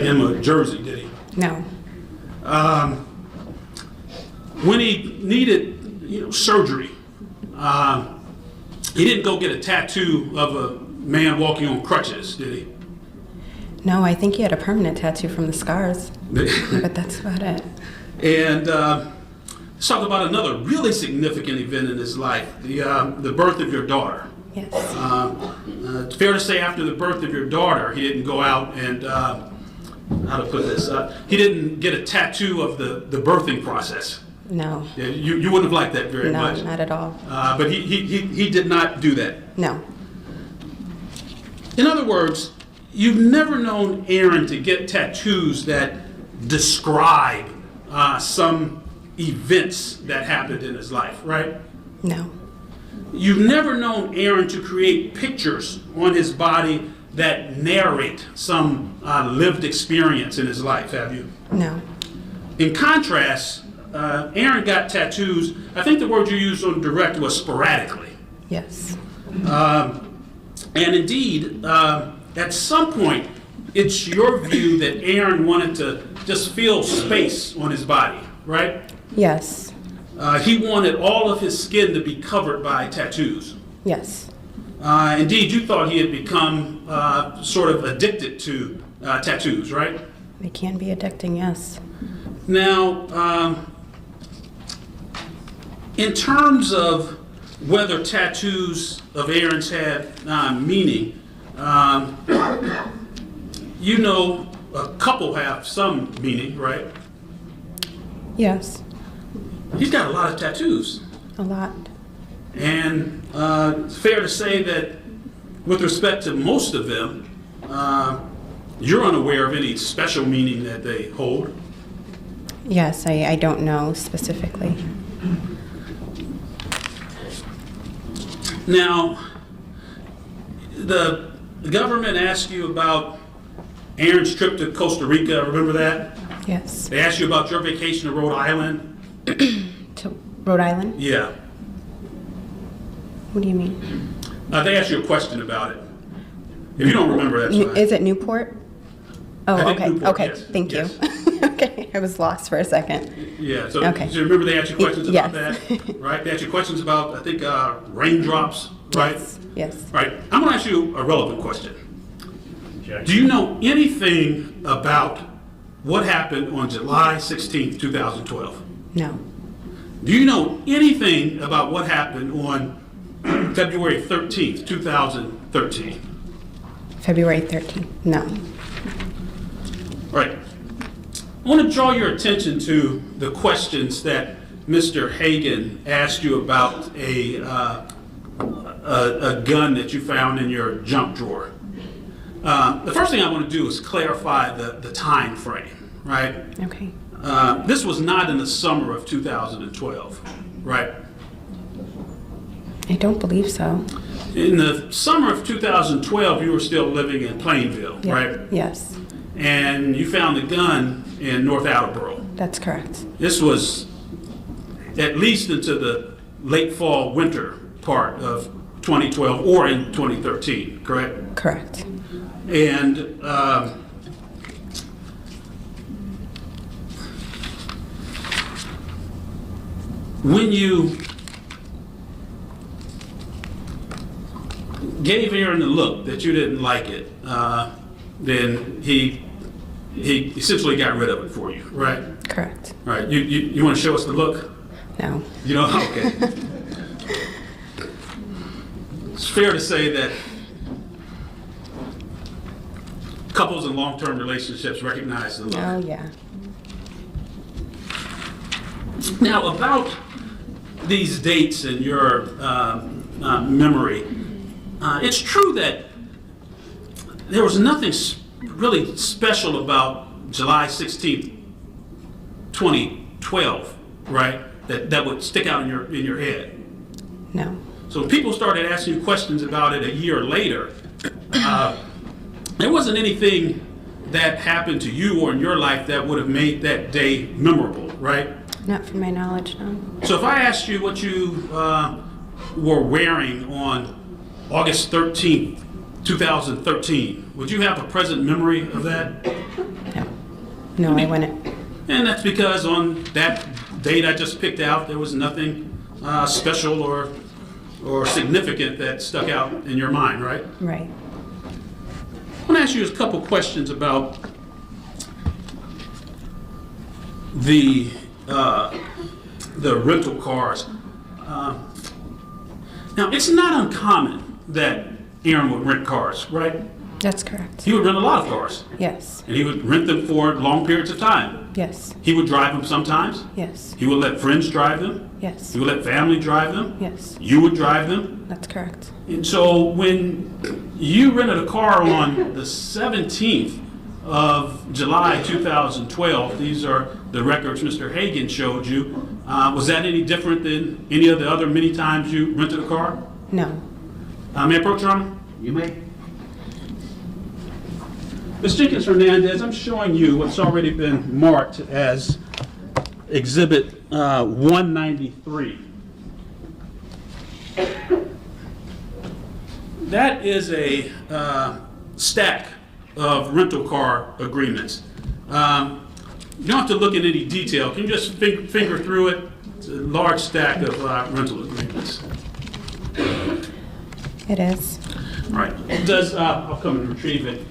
him a jersey, did he? No. When he needed, surgery, he didn't go get a tattoo of a man walking on crutches, did he? No, I think he had a permanent tattoo from the scars, but that's about it. And let's talk about another really significant event in his life, the birth of your daughter. Yes. It's fair to say after the birth of your daughter, he didn't go out and, how to put this, he didn't get a tattoo of the birthing process. No. Yeah, you wouldn't have liked that very much. No, not at all. But he did not do that. No. In other words, you've never known Aaron to get tattoos that describe some events that happened in his life, right? No. You've never known Aaron to create pictures on his body that narrate some lived experience in his life, have you? No. In contrast, Aaron got tattoos, I think the word you used on direct was sporadically. Yes. And indeed, at some point, it's your view that Aaron wanted to just feel space on his body, right? Yes. He wanted all of his skin to be covered by tattoos. Yes. Indeed, you thought he had become sort of addicted to tattoos, right? They can be addicting, yes. Now, in terms of whether tattoos of Aaron's had meaning, you know a couple have some meaning, right? Yes. He's got a lot of tattoos. A lot. And it's fair to say that with respect to most of them, you're unaware of any special meaning that they hold. Yes, I don't know specifically. Now, the government asked you about Aaron's trip to Costa Rica, remember that? Yes. They asked you about your vacation to Rhode Island. To Rhode Island? Yeah. What do you mean? They asked you a question about it. If you don't remember, that's fine. Is it Newport? Oh, I think okay. Newport, Okay, yes. thank you. Okay, I was lost for a second. Yeah, so, Okay. so remember they asked you questions about Yes. that, right? They asked you questions about, I think, raindrops, right? Yes. Yes. Right. I'm going to ask you a relevant question. Do you know anything about what happened on July 16th, 2012? No. Do you know anything about what happened on February 13th, 2013? February 13th? No. Right. I want to draw your attention to the questions that Mr. Hagan asked you about a gun that you found in your junk drawer. The first thing I want to do is clarify the time frame, right? Okay. This was not in the summer of 2012, right? I don't believe so. In the summer of 2012, you were still living in Plainville, Yeah. right? Yes. And you found the gun in North Attleboro. That's correct. This was at least into the late fall, winter part of 2012 or in 2013, correct? Correct. And when you gave Aaron the look that you didn't like it, then he essentially got rid of it for you, right? Correct. Right. You want to show us the look? No. You know, okay. It's fair to say that couples in long-term relationships recognize the look. Oh, yeah. Now, about these dates in your memory, it's true that there was nothing really special about July 16th, 2012, right? That would stick out in your head. No. So when people started asking you questions about it a year later, there wasn't anything that happened to you or in your life that would have made that day memorable, right? Not from my knowledge, no. So if I asked you what you were wearing on August 13th, 2013. Would you have a present memory of that? No, I wouldn't. And that's because on that date I just picked out, there was nothing special or significant that stuck out in your mind, right? Right. I want to ask you a couple questions about the rental cars. Now, it's not uncommon that Aaron would rent cars, right? That's correct. He would rent a lot of cars, Yes. and he would rent them for long periods of time. Yes. He would drive them sometimes. Yes. He would let friends drive them. Yes. He would let family drive them. Yes. You would drive them. That's correct. And so when you rented a car on the 17th of July 2012, these are the records Mr. Hagan showed you, was that any different than any of the other many times you rented a car? No. May I approach, Your Honor? You may. Ms. Jenkins Hernandez, I'm showing you what's already been marked as Exhibit 193. That is a stack of rental car agreements. You don't have to look in any detail. Can you just finger through it? It's a large stack of rental agreements. It is. All right. I'll come and retrieve it.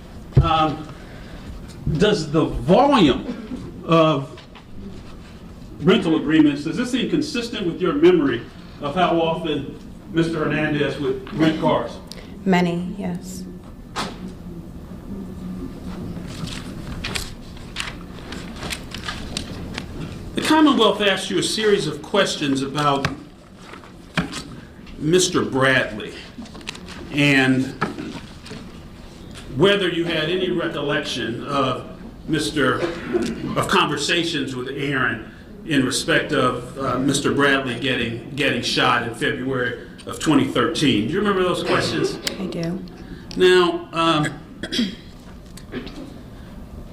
Does the volume of rental agreements, does this seem consistent with your memory of how often Mr. Hernandez would rent cars? Many, yes. The Commonwealth asked you a series of questions about Mr. Bradley and whether you had any recollection of conversations with Aaron in respect of Mr. Bradley getting shot in February of 2013. Do you remember those questions? I do. Now,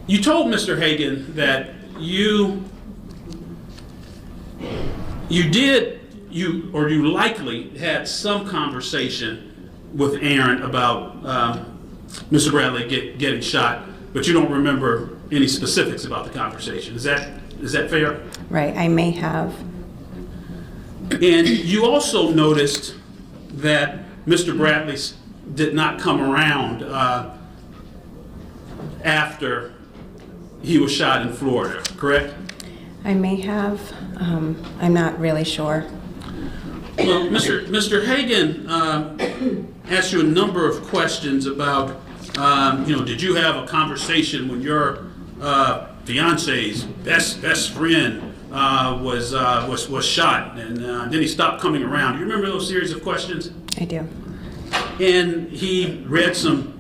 you told Mr. Hagan that you likely had some conversation with Aaron about Mr. Bradley getting shot, but you don't remember any specifics about the conversation. Is that fair? Right, I may have. And you also noticed that Mr. Bradley did not come around after he was shot in Florida, correct? I may have. I'm not really sure. Well, Mr. Hagan asked you a number of questions about, did you have a conversation when your fiance's best friend was shot, and then he stopped coming around? Do you remember those series of questions? I do. And he read some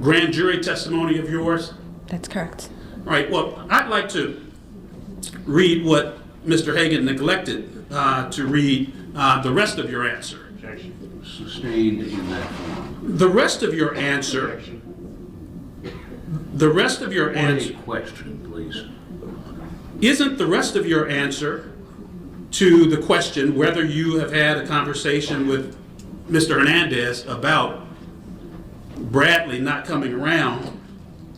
grand jury testimony of yours? That's correct. All right, well, I'd like to read what Mr. Hagan neglected to read the rest of your answer. Objection. Sustained in that form. The rest of your answer, Any question, please. isn't the rest of your answer to the question whether you have had a conversation with Mr. Hernandez about Bradley not coming around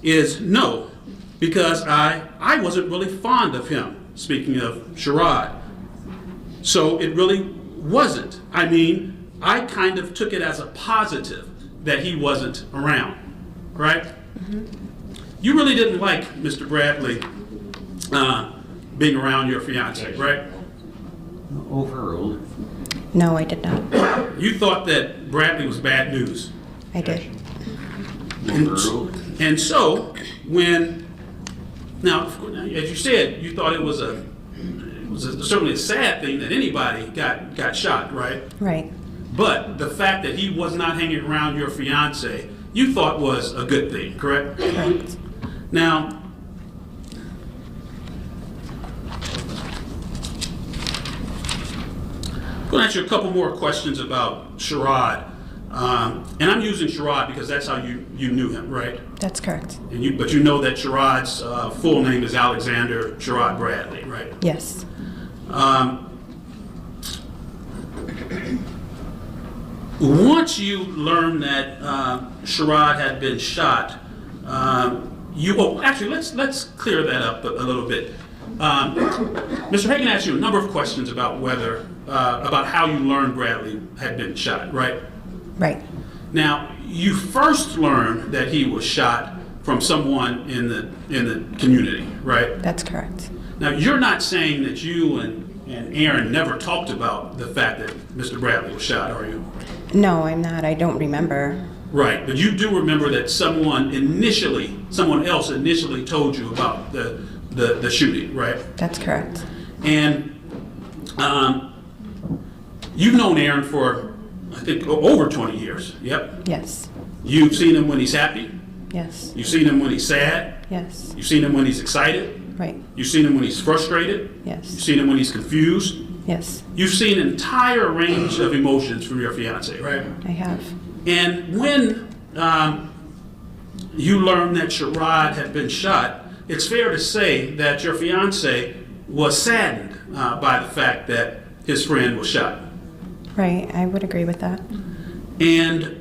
is no, because I wasn't really fond of him, speaking of Sherrod. So it really wasn't. I mean, I kind of took it as a positive that he wasn't around, right? Mm-hmm. You really didn't like Mr. Bradley being around your fiance, right? Overruled. No, I did not. You thought that Bradley was bad news. I did. Overruled. And so, now, as you said, you thought it was certainly a sad thing that anybody got shot, right? Right. But the fact that he was not hanging around your fiance, you thought was a good thing, correct? Correct. Now, I'm going to ask you a couple more questions about Sherrod. And I'm using Sherrod because that's how you knew him, right? That's correct. But you know that Sherrod's full name is Alexander Sherrod Bradley, right? Yes. Once you learned that Sherrod had been shot, actually, let's clear that up a little bit. Mr. Hagan asked you a number of questions about about how you learned Bradley had been shot, right? Right. Now, you first learned that he was shot from someone in the community, right? That's correct. Now, you're not saying that you and Aaron never talked about the fact that Mr. Bradley was shot, are you? No, I'm not. I don't remember. Right, but you do remember that someone else initially told you about the shooting, right? That's correct. And you've known Aaron for, I think, over 20 years. Yep. Yes. You've seen him when he's happy. Yes. You've seen him when he's sad. Yes. You've seen him when he's excited. Right. You've seen him when he's frustrated. Yes. You've seen him when he's confused. Yes. You've seen an entire range of emotions from your fiance, right? I have. And when you learned that Sherrod had been shot, it's fair to say that your fiance was saddened by the fact that his friend was shot. Right. I would agree with that. And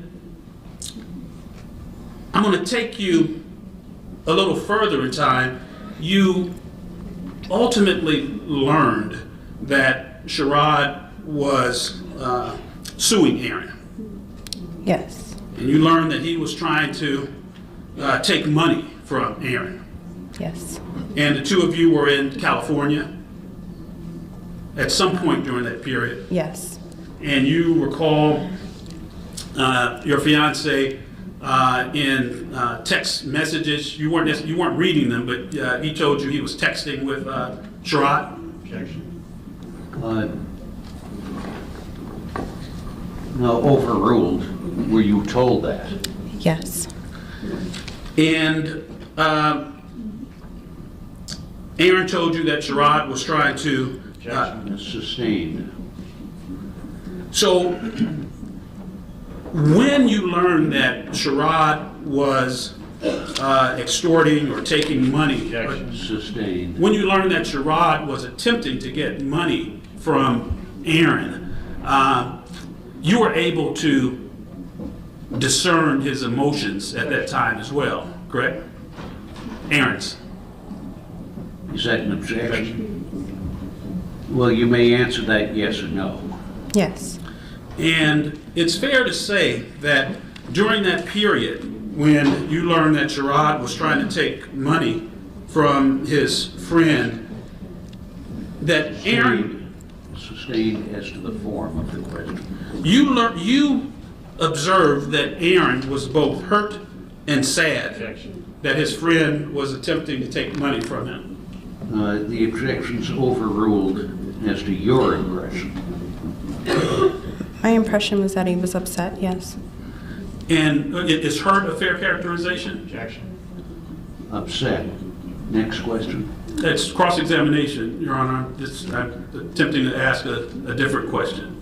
I'm going to take you a little further in time. You ultimately learned that Sherrod was suing Aaron. Yes. And you learned that he was trying to take money from Aaron. Yes. And the two of you were in California at some point during that period. Yes. And you recall your fiance in text messages. You weren't reading them, but he told you he was texting with Sherrod. No, overruled. Were you told that? Yes. And Aaron told you that Sherrod was trying to. Sustained. So when you learned that Sherrod was extorting or taking money, Sustained. when you learned that Sherrod was attempting to get money from Aaron, you were able to discern his emotions at that time as well, correct? Aaron's. Is that an objection? Well, you may answer that yes or no. Yes. And it's fair to say that during that period when you learned that Sherrod was trying to take money from his friend, that Aaron, Sustained as to the form of the question. you observed that Aaron was both hurt and sad that his friend was attempting to take money from him. The objection's overruled as to your impression. My impression was that he was upset. Yes. And is hurt a fair characterization? Upset. Next question. That's cross-examination, Your Honor. I'm attempting to ask a different question.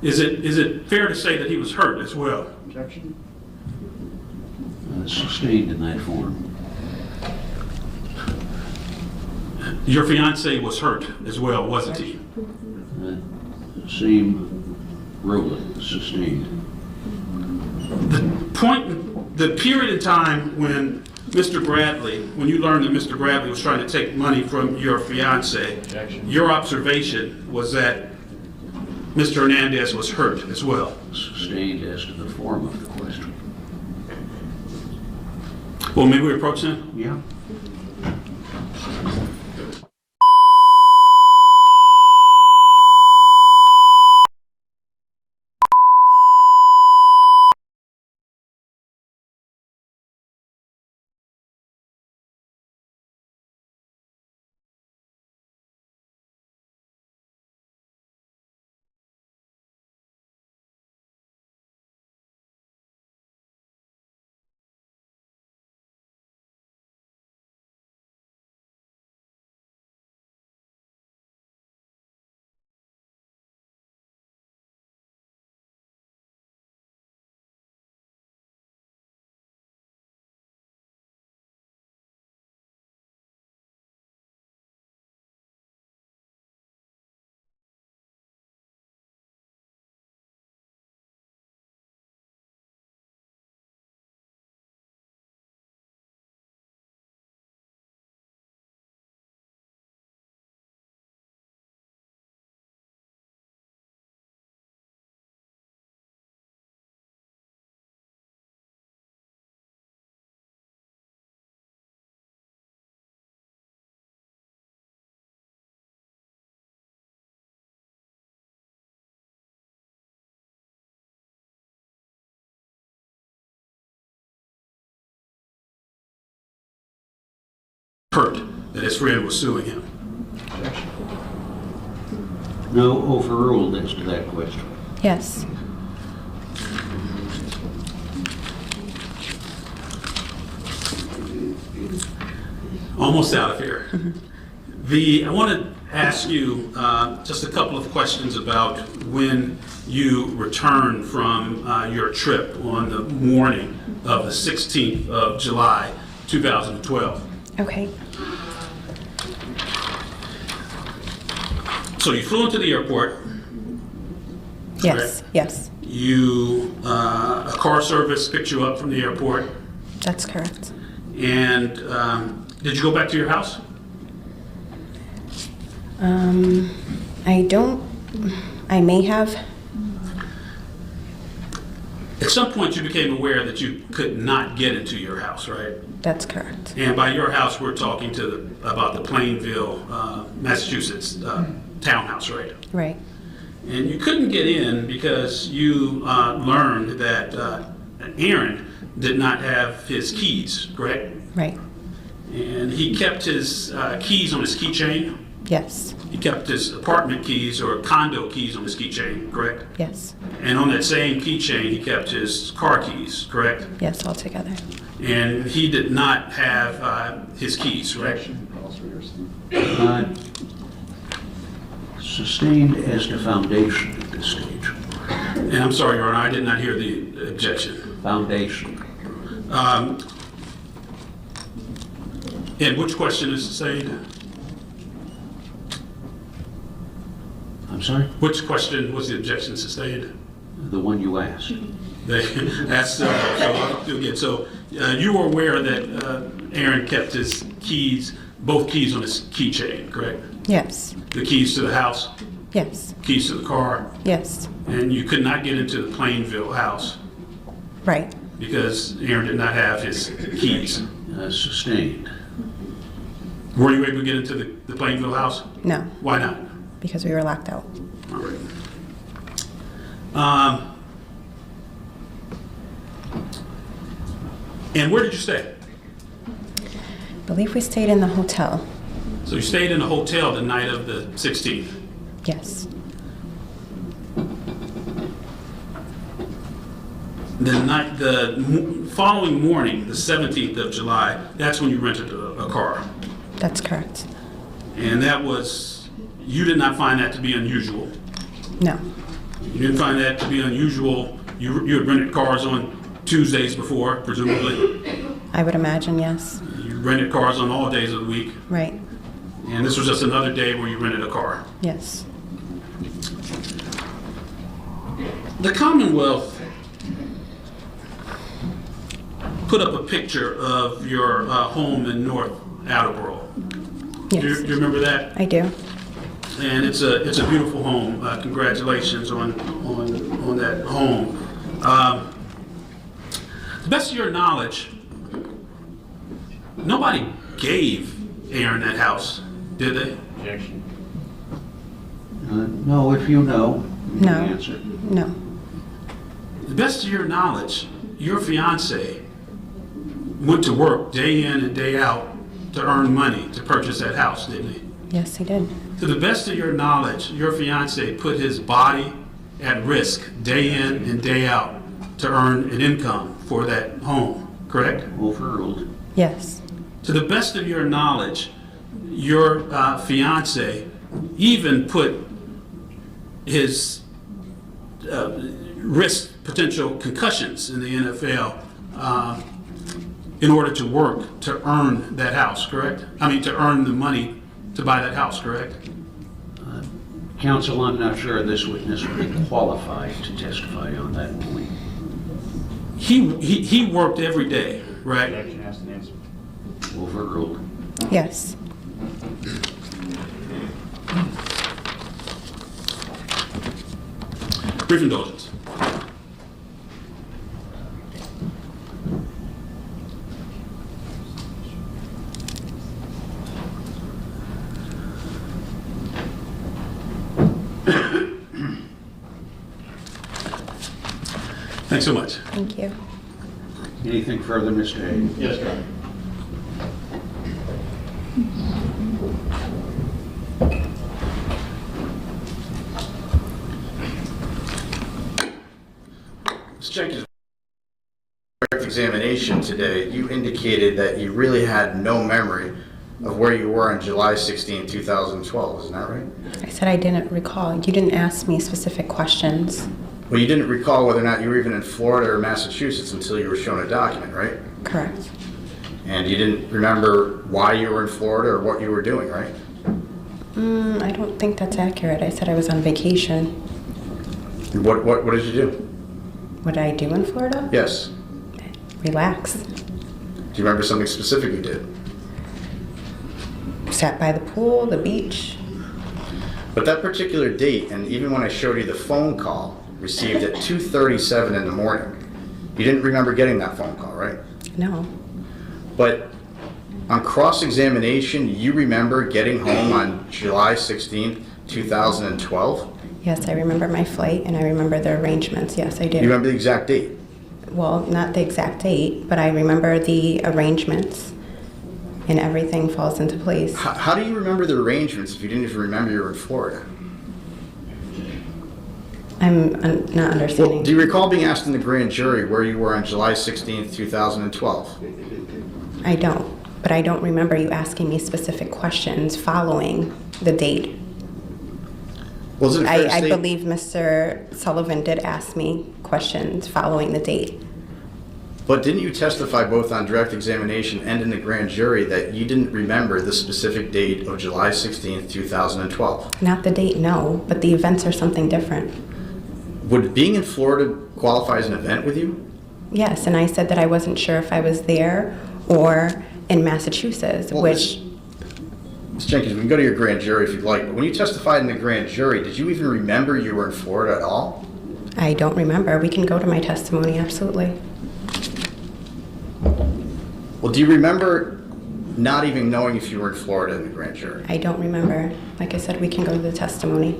Is it fair to say that he was hurt as well? Sustained in that form. Your fiance was hurt as well, wasn't he? Same ruling. Sustained. The period in time when when you learned that Mr. Bradley was trying to take money from your fiance, your observation was that Mr. Hernandez was hurt as well. Sustained as to the form of the question. Well, may we approach him? Yeah. hurt that his friend was suing him? No, overruled as to that question. Yes. Almost out of here. I want to ask you just a couple of questions about when you returned from your trip on the morning of the 16th of July, 2012. Okay. So you flew into the airport. Yes. Correct? Yes. A car service picked you up from the airport. That's correct. And did you go back to your house? I may have. At some point, you became aware that you could not get into your house, right? That's correct. And by your house, we're talking about the Plainville, Massachusetts townhouse, right? Right. And you couldn't get in because you learned that Aaron did not have his keys, correct? Right. And he kept his keys on his keychain. Yes. He kept his apartment keys or condo keys on his keychain, correct? Yes. And on that same keychain, he kept his car keys, correct? Yes, all together. And he did not have his keys, correct? Sustained as the foundation at this stage. And I'm sorry, Your Honor, I did not hear the objection. Foundation. And which question is sustained? I'm sorry? Which question was the objection sustained? The one you asked. That's so I'll do again. So you were aware that Aaron kept his keys, both keys on his keychain, correct? Yes. The keys to the house, Yes. keys to the car, Yes. and you could not get into the Plainville house Right. because Aaron did not have his keys. Sustained. Were you able to get into the Plainville house? No, Why not? because we were locked out. All right. And where did you stay? I believe we stayed in the hotel. So you stayed in a hotel the night of the 16th. Yes. The following morning, the 17th of July, that's when you rented a car. That's correct. And you did not find that to be unusual. No. You didn't find that to be unusual. You had rented cars on Tuesdays before, presumably. I would imagine, yes. You rented cars on all days of the week. Right. And this was just another day where you rented a car. Yes. The Commonwealth put up a picture of your home in North Attleboro. Yes. Do you remember that? I do. And it's a beautiful home. Congratulations on that home. To the best of your knowledge, nobody gave Aaron that house, did they? Objection. No, if you know, you can No. answer. No. To the best of your knowledge, your fiance went to work day in and day out to earn money to purchase that house, didn't he? Yes, he did. To the best of your knowledge, your fiance put his body at risk day in and day out to earn an income for that home, correct? Overruled. Yes. To the best of your knowledge, your fiance even put his risk potential concussions in the NFL in order to work to earn that house, correct? I mean, to earn the money to buy that house, correct? Counsel, I'm not sure this witness would be qualified to testify on that point. He worked every day, right? Objection, asked and answered. Overruled. Yes. Brief indulgence. Thanks so much. Thank you. Anything further, Mr. Hayden? Yes, Your Honor. cross-examination today, you indicated that you really had no memory of where you were on July 16, 2012. Isn't that right? I said I didn't recall. You didn't ask me specific questions. Well, you didn't recall whether or not you were even in Florida or Massachusetts until you were shown a document, right? Correct. And you didn't remember why you were in Florida or what you were doing, right? I don't think that's accurate. I said I was on vacation. What did you do? What did I do in Florida? Yes. Relax. Do you remember something specific you did? Sat by the pool, the beach. But that particular date, and even when I showed you the phone call received at 2:37 in the morning, you didn't remember getting that phone call, right? No. But on cross-examination, you remember getting home on July 16, 2012? Yes, I remember my flight and I remember the arrangements. Yes, I You did. remember the exact date? Well, not the exact date, but I remember the arrangements and everything falls into place. How do you remember the arrangements if you didn't even remember you were in Florida? I'm not understanding. Well, do you recall being asked in the grand jury where you were on July 16, 2012? I don't, but I don't remember you asking me specific questions following the date. Was it fair to I state- believe Mr. Sullivan did ask me questions following the date. But didn't you testify both on direct examination and in the grand jury that you didn't remember the specific date of July 16, 2012? Not the date, no, but the events are something different. Would being in Florida qualify as an event with you? Yes, and I said that I wasn't sure if I was there or in Massachusetts, Well, which Ms. Jenkins, we can go to your grand jury if you'd like, but when you testified in the grand jury, did you even remember you were in Florida at all? I don't remember. We can go to my testimony, absolutely. Well, do you remember not even knowing if you were in Florida in the grand jury? I don't remember. Like I said, we can go to the testimony.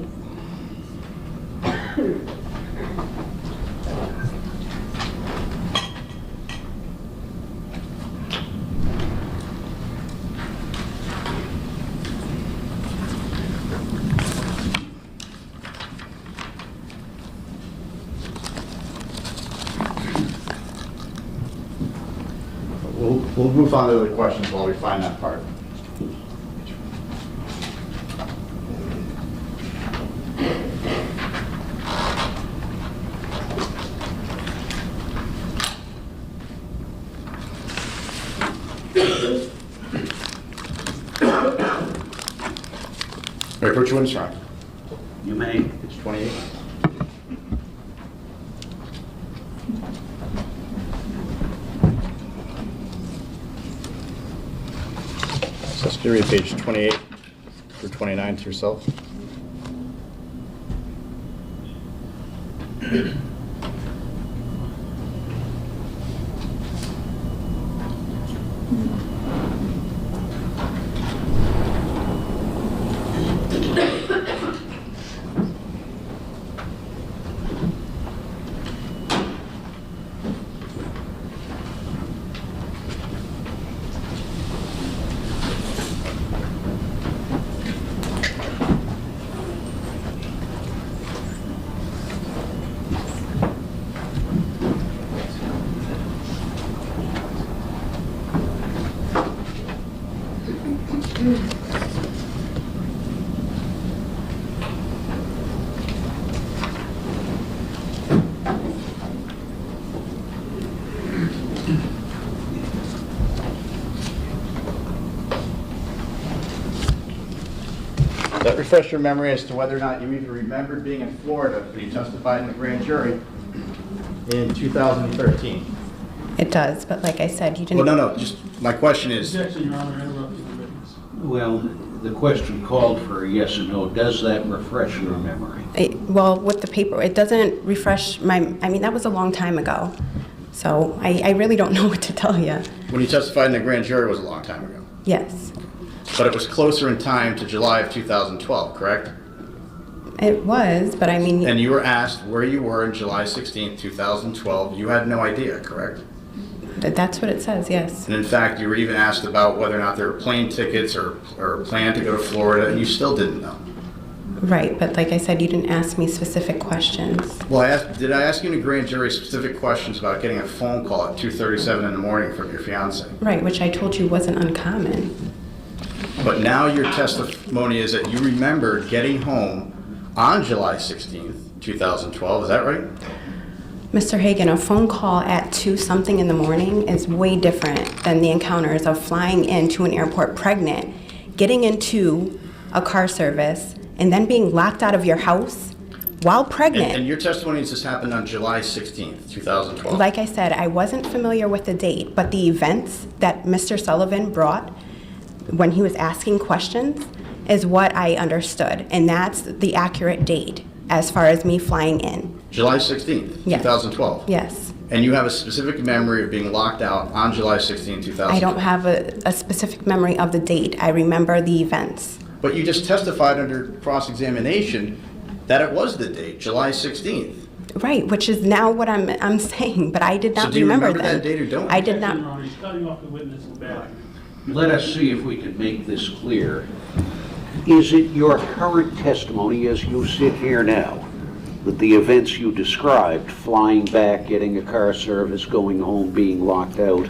We'll move on to the questions while we find that part. All right, put your witness on. You may. Page 28. So just read page 28 through 29 to yourself. That refresh your memory as to whether or not you even remembered being in Florida when you testified in the grand jury in 2013. It does, but like I said, you didn't. Well, no, just, my question is, Objection, Your Honor, interrupting the witness. Well, the question called for a yes or no. Does that refresh your memory? Well, with the paper, it doesn't refresh my, I mean, that was a long time ago. So I really don't know what to tell you. when you testified in the grand jury was a long time ago, Yes, but it was closer in time to July of 2012, correct? it was, but I mean, And you were asked where you were in July 16, 2012. You had no idea, correct? that's what it says, yes. And in fact, you were even asked about whether or not there were plane tickets or a plan to go to Florida, and you still didn't know. Right, but like I said, you didn't ask me specific questions. Well, did I ask you in a grand jury specific questions about getting a phone call at 2:37 in the morning from your fiance? Right, which I told you wasn't uncommon. But now your testimony is that you remember getting home on July 16th, 2012, is that right? Mr. Hagan, a phone call at 2 something in the morning is way different than the encounters of flying into an airport pregnant, getting into a car service, and then being locked out of your house while pregnant. And your testimony is this happened on July 16th, 2012. Like I said, I wasn't familiar with the date, but the events that Mr. Sullivan brought when he was asking questions is what I understood, and that's the accurate date as far as me flying in. July 16th, Yes. 2012? Yes. And you have a specific memory of being locked out on July 16th, 2012? I don't have a specific memory of the date. I remember the events. But you just testified under cross-examination that it was the date, July 16th. Right, which is now what I'm saying, but I did not So do you remember remember then. that date or don't? I did not. He's cutting off the witness back. Let us see if we can make this clear. Is it your current testimony as you sit here now that the events you described, flying back, getting a car service, going home, being locked out,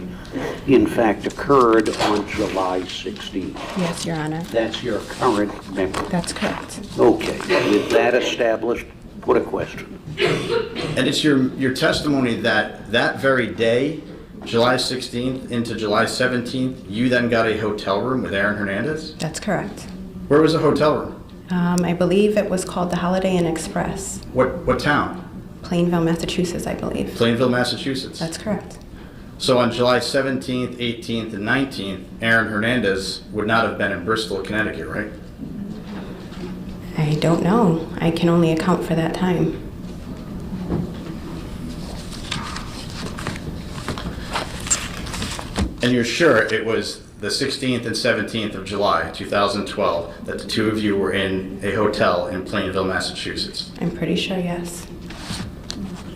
in fact occurred on July 16th? Yes, Your Honor. That's your current memory? That's correct. Okay, with that established, put a question. And it's your testimony that that very day, July 16th into July 17th, you then got a hotel room with Aaron Hernandez? That's correct. Where was the hotel room? I believe it was called the Holiday Inn Express, What town? Plainville, Massachusetts, I believe. Plainville, Massachusetts. That's correct. So on July 17th, 18th, and 19th, Aaron Hernandez would not have been in Bristol, Connecticut, right? I don't know. I can only account for that time. And you're sure it was the 16th and 17th of July, 2012, that the two of you were in a hotel in Plainville, Massachusetts? I'm pretty sure, yes.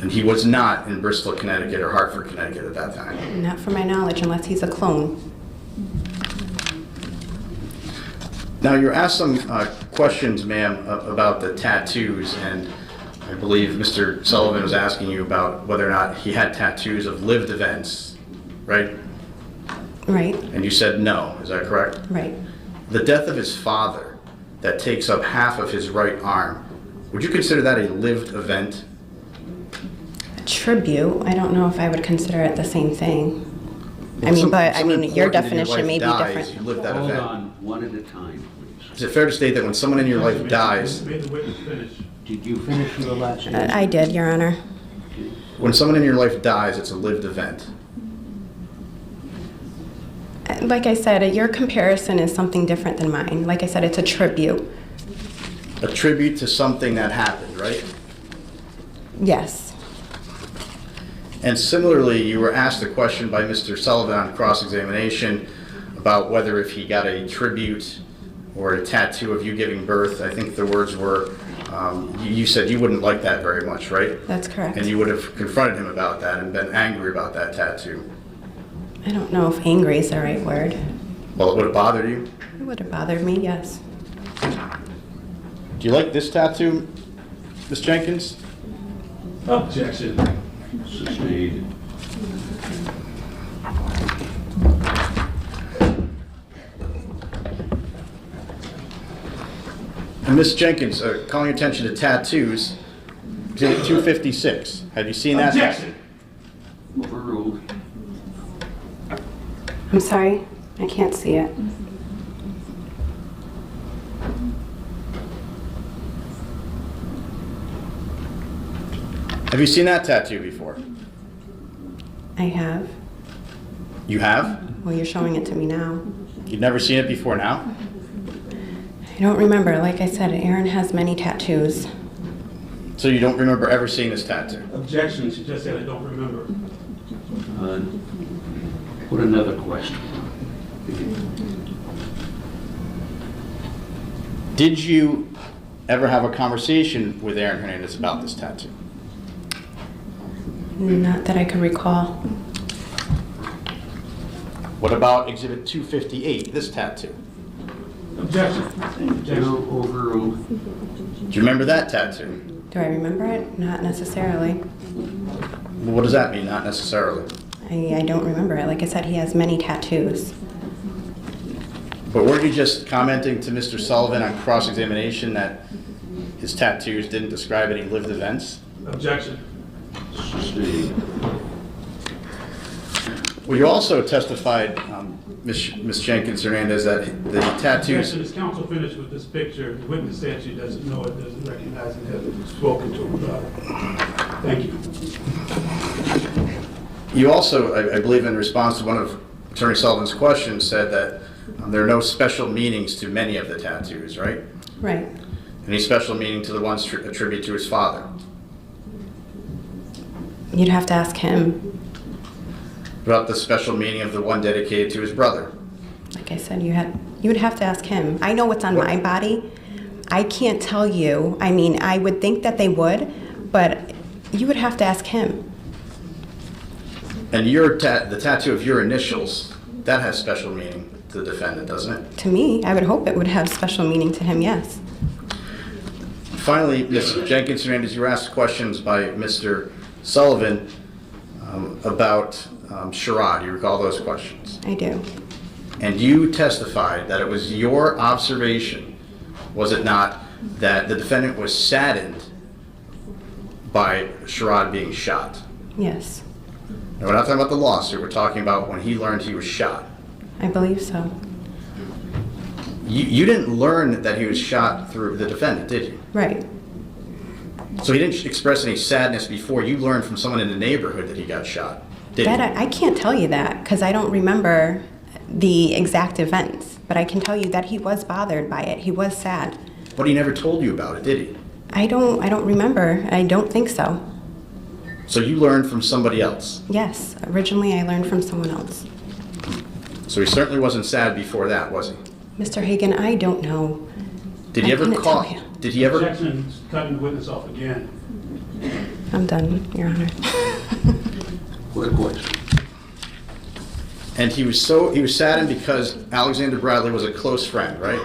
And he was not in Bristol, Connecticut or Hartford, Connecticut at that time? Not from my knowledge, unless he's a clone. Now, you're asked some questions, ma'am, about the tattoos, and I believe Mr. Sullivan was asking you about whether or not he had tattoos of lived events, right? Right, And you said no, is that correct? right. The death of his father, that takes up half of his right arm, would you consider that a lived event? A tribute, I don't know if I would consider it the same thing. I Well, mean, but, I someone mean, your important in definition may be life dies, different. You lived that Hold event. on, one at a time, please. Is it fair to state that when someone in your life dies, Made the witness finish. Did you finish your last answer? I did, Your Honor. when someone in your life dies, it's a lived event? Like I said, your comparison is something different than mine. Like I said, it's a tribute. A tribute to something that happened, right? Yes. And similarly, you were asked a question by Mr. Sullivan on cross-examination about whether if he got a tribute or a tattoo of you giving birth. I think the words were, you said you wouldn't like that very much, right? That's correct. And you would have confronted him about that and been angry about that tattoo. I don't know if angry is the right word. Well, it would have bothered you. It would have bothered me, yes. Do you like this tattoo, Ms. Jenkins? Objection. Sustained. And Ms. Jenkins, calling attention to tattoos, exhibit 256. Have you seen that? Objection. Overruled. I'm sorry, I can't see it. Have you seen that tattoo before? I have. You have? Well, you're showing it to me now. You've never seen it before now? I don't remember. Like I said, Aaron has many tattoos. So you don't remember ever seeing this tattoo? Objection. She just said I don't remember. Put another question. Did you ever have a conversation with Aaron Hernandez about this tattoo? Not that I could recall. What about exhibit 258, this tattoo? Objection. No, overruled. Do you remember that tattoo? Do I remember it? Not necessarily. Well, what does that mean, not necessarily? I don't remember it. Like I said, he has many tattoos. But weren't you just commenting to Mr. Sullivan on cross-examination that his tattoos didn't describe any lived events? Objection. Sustained. Well, you also testified, Ms. Jenkins Hernandez, that the tattoos... Objection. As counsel finished with this picture, the witness said she doesn't know it, doesn't recognize it, hasn't spoken to him about it. Thank you. You also, I believe in response to one of Attorney Sullivan's questions, said that there are no special meanings to many of the tattoos, right? Right. Any special meaning to the ones attributed to his father? You'd have to ask him. What about the special meaning of the one dedicated to his brother? Like I said, you would have to ask him. I know what's on my body. I can't tell you. I mean, I would think that they would, but you would have to ask him. And the tattoo of your initials, that has special meaning to the defendant, doesn't it? To me, I would hope it would have special meaning to him, yes. Finally, Ms. Jenkins Hernandez, you were asked questions by Mr. Sullivan about charade. You recall those questions? I do. And you testified that it was your observation, was it not, that the defendant was saddened by Sherrod being shot? Yes, Now, we're not talking about the lawsuit, we're talking about when he learned he was shot. I believe so. You didn't learn that he was shot through the defendant, did you? Right. So he didn't express any sadness before you learned from someone in the neighborhood that he got shot, did That you? I can't tell you that because I don't remember the exact events, but I can tell you that he was bothered by it. He was sad. But he never told you about it, did he? I don't remember. I don't think so. So you learned from somebody else. Yes, originally I learned from someone else. So he certainly wasn't sad before that, was he? Mr. Hagan, I don't know. Did he I ever couldn't call? tell you. Did he ever? Objection. Cutting the witness off again. I'm done, Your Honor. What a question. And he was saddened because Alexander Bradley was a close friend, right?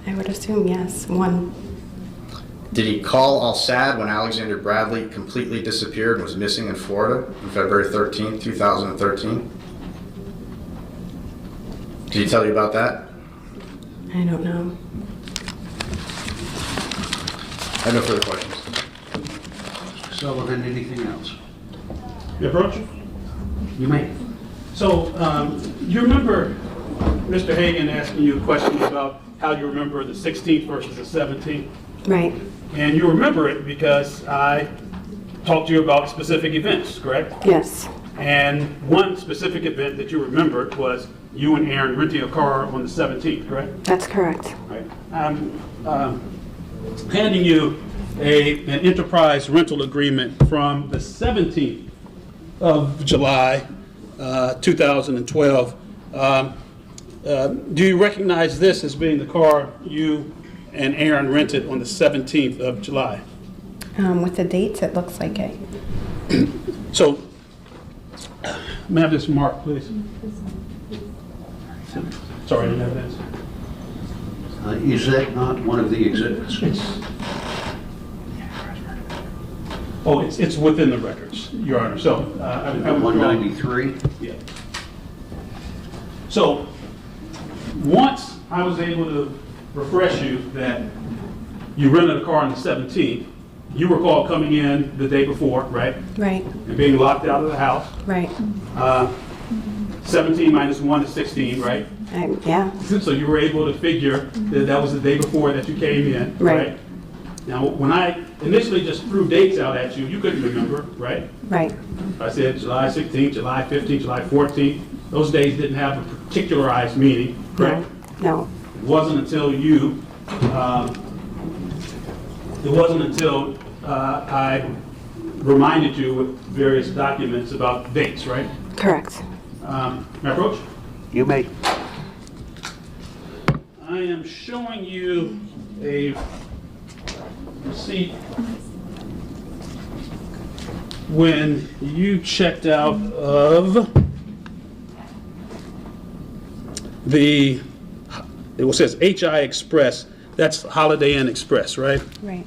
I would assume yes, one. Did he call all sad when Alexander Bradley completely disappeared and was missing in Florida on February 13th, 2013? Did he tell you about that? I don't know. I have no further questions. Sullivan, anything else? You approach? You may. So, you remember Mr. Hagan asking you a question about how you remember the 16th versus the 17th? Right. And you remember it because I talked to you about specific events, correct? Yes. And one specific event that you remembered was you and Aaron renting a car on the 17th, correct? That's correct. Right. I'm handing you an enterprise rental agreement from the 17th of July, 2012. Do you recognize this as being the car you and Aaron rented on the 17th of July? With the dates, it looks like it. So, may I have this marked, please? Sorry, I didn't have that. Is that not one of the exhibits? It's within the records, Your Honor. So, I would 193? Yeah. So, once I was able to refresh you that you rented a car on the 17th, you recall coming in the day before, right? Right. And being locked out of the house. Right. 17 minus 1 is 16, right? Yeah. So you were able to figure that that was the day before that you came in, Right. right? Now, when I initially just threw dates out at you, you couldn't remember, right? Right. I said July 16th, July 15th, July 14th. Those days didn't have a particularized meaning, correct? No. It wasn't until I reminded you with various documents about dates, right? Correct. May I approach? You may. I am showing you a receipt when you checked out of the it says HI Express, that's Holiday Inn Express, right? Right.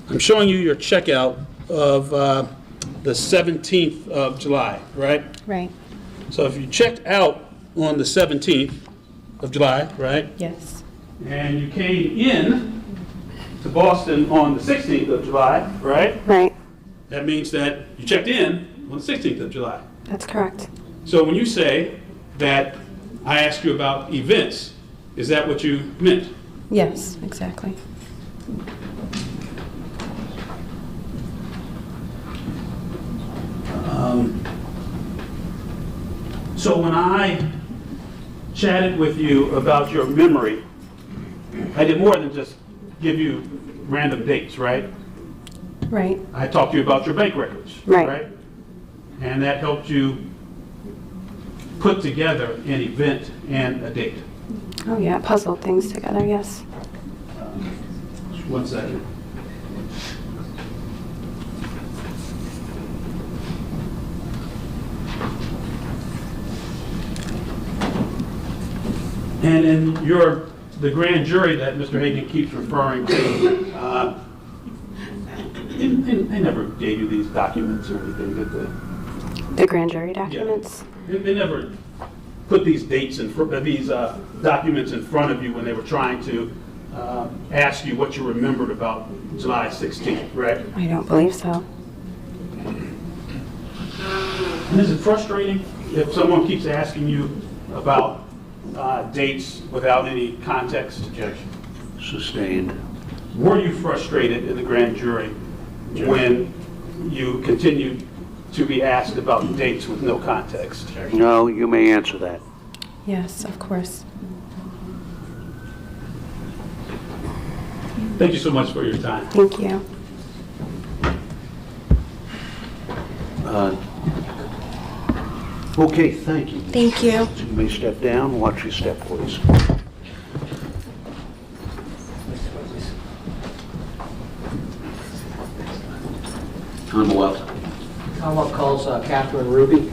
I'm showing you your checkout of the 17th of July, right? Right. So if you checked out on the 17th of July, right? Yes. And you came in to Boston on the 16th of July, right? Right. That means that you checked in on the 16th of July. That's correct. So when you say that I asked you about events, is that what you meant? Yes, exactly. So when I chatted with you about your memory, I did more than just give you random dates, right? Right. I talked to you about your bank records, Right. right? And that helped you put together an event and a date. Oh, yeah, puzzled things together, yes. Just 1 second. And in the grand jury that Mr. Hagan keeps referring to, they never gave you these documents or anything, did they? The grand jury documents? They never put these dates these documents in front of you when they were trying to ask you what you remembered about July 16th, right? I don't believe so. And is it frustrating if someone keeps asking you about dates without any context? Objection. Sustained. Were you frustrated in the grand jury when you continued to be asked about dates with no context? No, you may answer that. Yes, of course. Thank you so much for your time. Thank you. Okay, thank you. Thank you. So you may step down. Watch your step, please. On the left. Commonwealth calls Catherine Ruby.